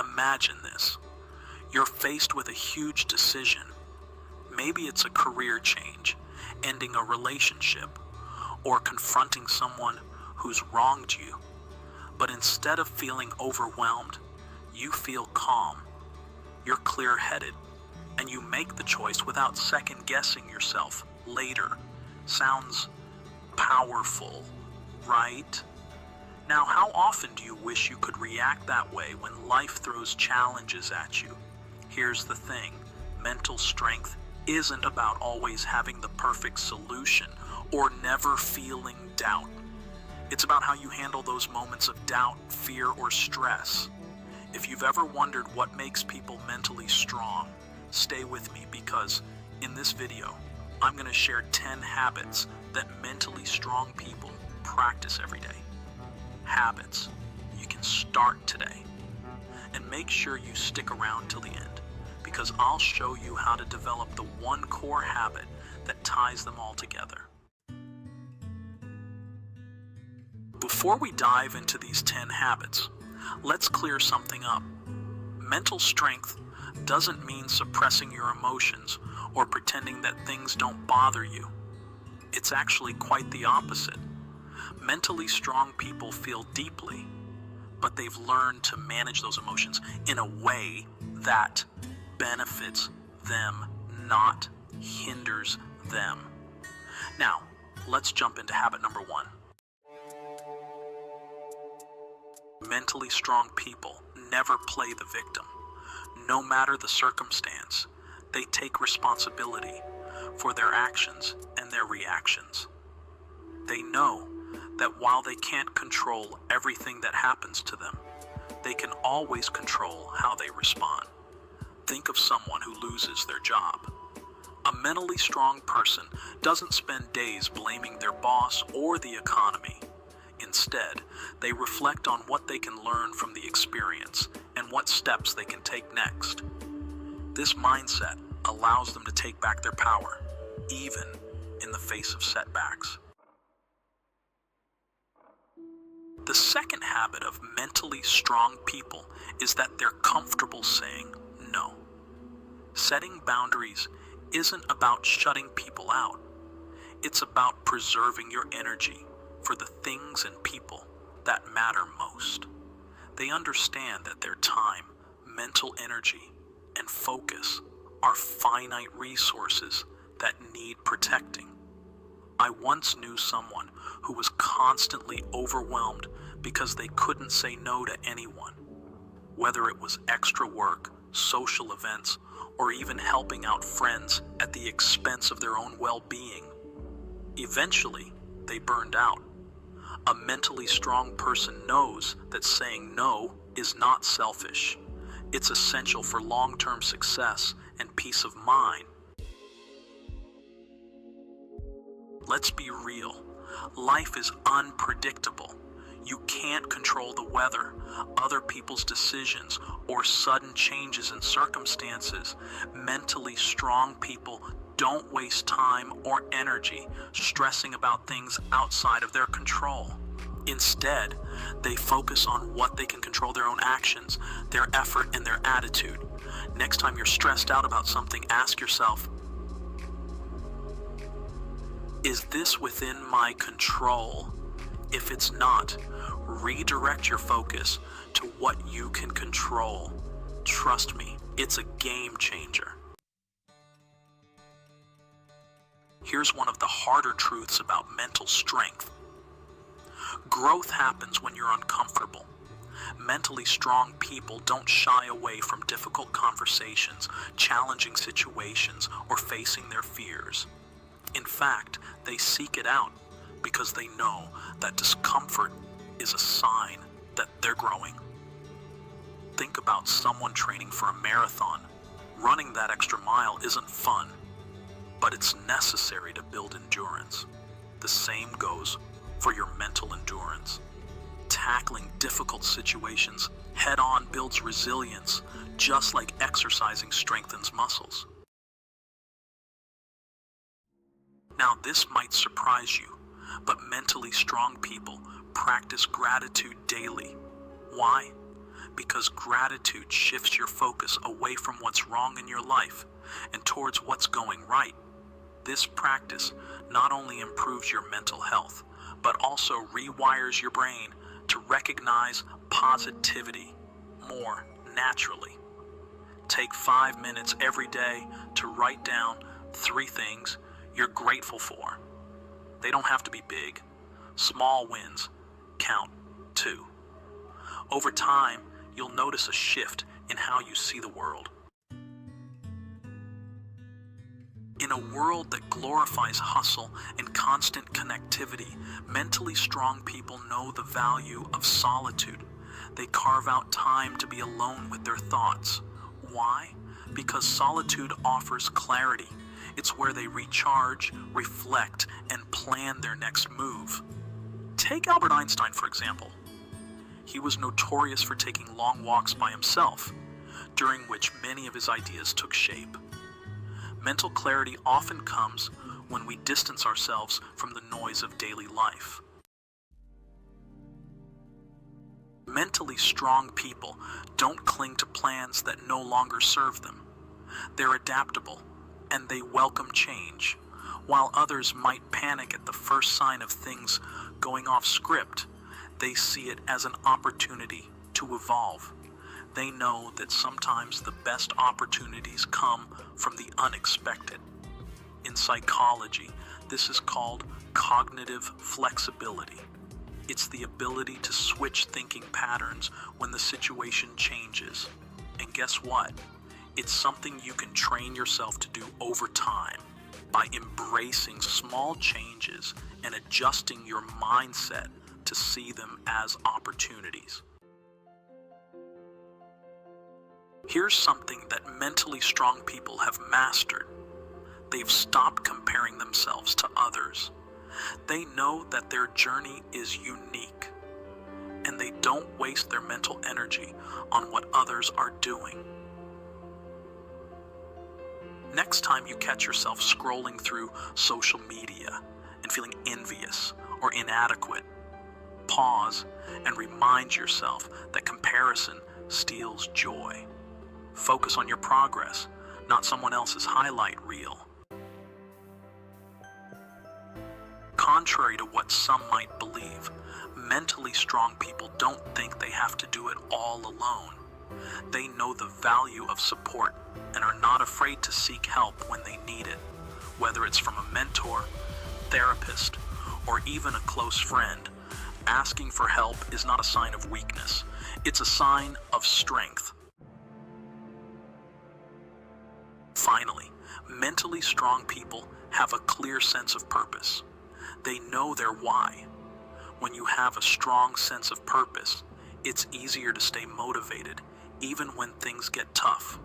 Imagine this. You're faced with a huge decision. Maybe it's a career change, ending a relationship, or confronting someone who's wronged you. But instead of feeling overwhelmed, you feel calm. You're clear-headed, and you make the choice without second-guessing yourself later. Sounds powerful, right? Now, how often do you wish you could react that way when life throws challenges at you? Here's the thing, mental strength isn't about always having the perfect solution or never feeling doubt. It's about how you handle those moments of doubt, fear, or stress. If you've ever wondered what makes people mentally strong, stay with me because in this video, I'm going to share 10 habits that mentally strong people practice every day. Habits you can start today. And make sure you stick around till the end, because I'll show you how to develop the one core habit that ties them all together. Before we dive into these 10 habits, let's clear something up. Mental strength doesn't mean suppressing your emotions or pretending that things don't bother you. It's actually quite the opposite. Mentally strong people feel deeply, but they've learned to manage those emotions in a way that benefits them, not hinders them. Now, let's jump into habit number 1. Mentally strong people never play the victim. No matter the circumstance, they take responsibility for their actions and their reactions. They know that while they can't control everything that happens to them, they can always control how they respond. Think of someone who loses their job. A mentally strong person doesn't spend days blaming their boss or the economy. Instead, they reflect on what they can learn from the experience and what steps they can take next. This mindset allows them to take back their power, even in the face of setbacks. The second habit of mentally strong people is that they're comfortable saying no. Setting boundaries isn't about shutting people out. It's about preserving your energy for the things and people that matter most. They understand that their time, mental energy, and focus are finite resources that need protecting. I once knew someone who was constantly overwhelmed because they couldn't say no to anyone, whether it was extra work, social events, or even helping out friends at the expense of their own well-being. Eventually, they burned out. A mentally strong person knows that saying no is not selfish. It's essential for long-term success and peace of mind. Let's be real. Life is unpredictable. You can't control the weather, other people's decisions, or sudden changes in circumstances. Mentally strong people don't waste time or energy stressing about things outside of their control. Instead, they focus on what they can control: their own actions, their effort, and their attitude. Next time you're stressed out about something, ask yourself, is this within my control? If it's not, redirect your focus to what you can control. Trust me, it's a game changer. Here's one of the harder truths about mental strength. Growth happens when you're uncomfortable. Mentally strong people don't shy away from difficult conversations, challenging situations, or facing their fears. In fact, they seek it out because they know that discomfort is a sign that they're growing. Think about someone training for a marathon. Running that extra mile isn't fun, but it's necessary to build endurance. The same goes for your mental endurance. Tackling difficult situations head-on builds resilience, just like exercising strengthens muscles. Now, this might surprise you, but mentally strong people practice gratitude daily. Why? because gratitude shifts your focus away from what's wrong in your life and towards what's going right. This practice not only improves your mental health, but also rewires your brain to recognize positivity more naturally. Take 5 minutes every day to write down 3 things you're grateful for. They don't have to be big. Small wins count too. Over time, you'll notice a shift in how you see the world. In a world that glorifies hustle and constant connectivity, mentally strong people know the value of solitude. They carve out time to be alone with their thoughts. Why? Because solitude offers clarity. It's where they recharge, reflect, and plan their next move. Take Albert Einstein, for example. He was notorious for taking long walks by himself, during which many of his ideas took shape. Mental clarity often comes when we distance ourselves from the noise of daily life. Mentally strong people don't cling to plans that no longer serve them. They're adaptable, and they welcome change. While others might panic at the first sign of things going off script, they see it as an opportunity to evolve. They know that sometimes the best opportunities come from the unexpected. In psychology, this is called cognitive flexibility. It's the ability to switch thinking patterns when the situation changes. And guess what? It's something you can train yourself to do over time by embracing small changes and adjusting your mindset to see them as opportunities. Here's something that mentally strong people have mastered. They've stopped comparing themselves to others. They know that their journey is unique, and they don't waste their mental energy on what others are doing. Next time you catch yourself scrolling through social media and feeling envious or inadequate, pause and remind yourself that comparison steals joy. Focus on your progress, not someone else's highlight reel. Contrary to what some might believe, mentally strong people don't think they have to do it all alone. They know the value of support and are not afraid to seek help when they need it, whether it's from a mentor, therapist, or even a close friend. Asking for help is not a sign of weakness. It's a sign of strength. Finally, mentally strong people have a clear sense of purpose. They know their why. When you have a strong sense of purpose, it's easier to stay motivated, even when things get tough.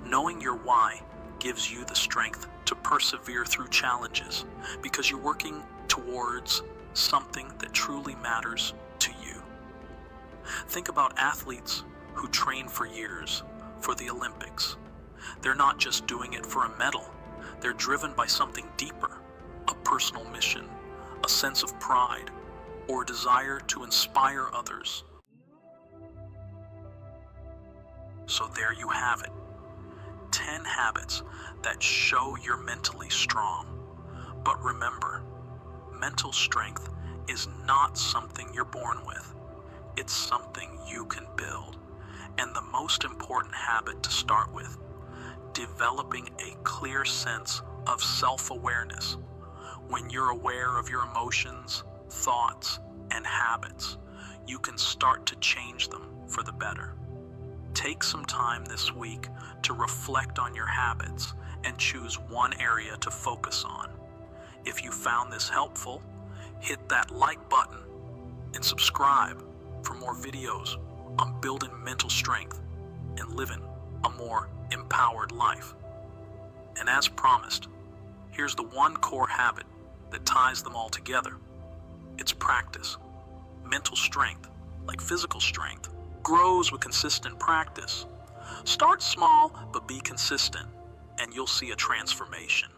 Knowing your why gives you the strength to persevere through challenges because you're working towards something that truly matters to you. Think about athletes who train for years for the Olympics. They're not just doing it for a medal. They're driven by something deeper, a personal mission, a sense of pride, or a desire to inspire others. So there you have it. 10 habits that show you're mentally strong. But remember, mental strength is not something you're born with. It's something you can build. And the most important habit to start with, developing a clear sense of self-awareness. When you're aware of your emotions, thoughts, and habits, you can start to change them for the better. Take some time this week to reflect on your habits and choose one area to focus on. If you found this helpful, hit that like button and subscribe for more videos on building mental strength and living a more empowered life. And as promised, here's the one core habit that ties them all together. It's practice. Mental strength, like physical strength, grows with consistent practice. Start small, but be consistent, and you'll see a transformation.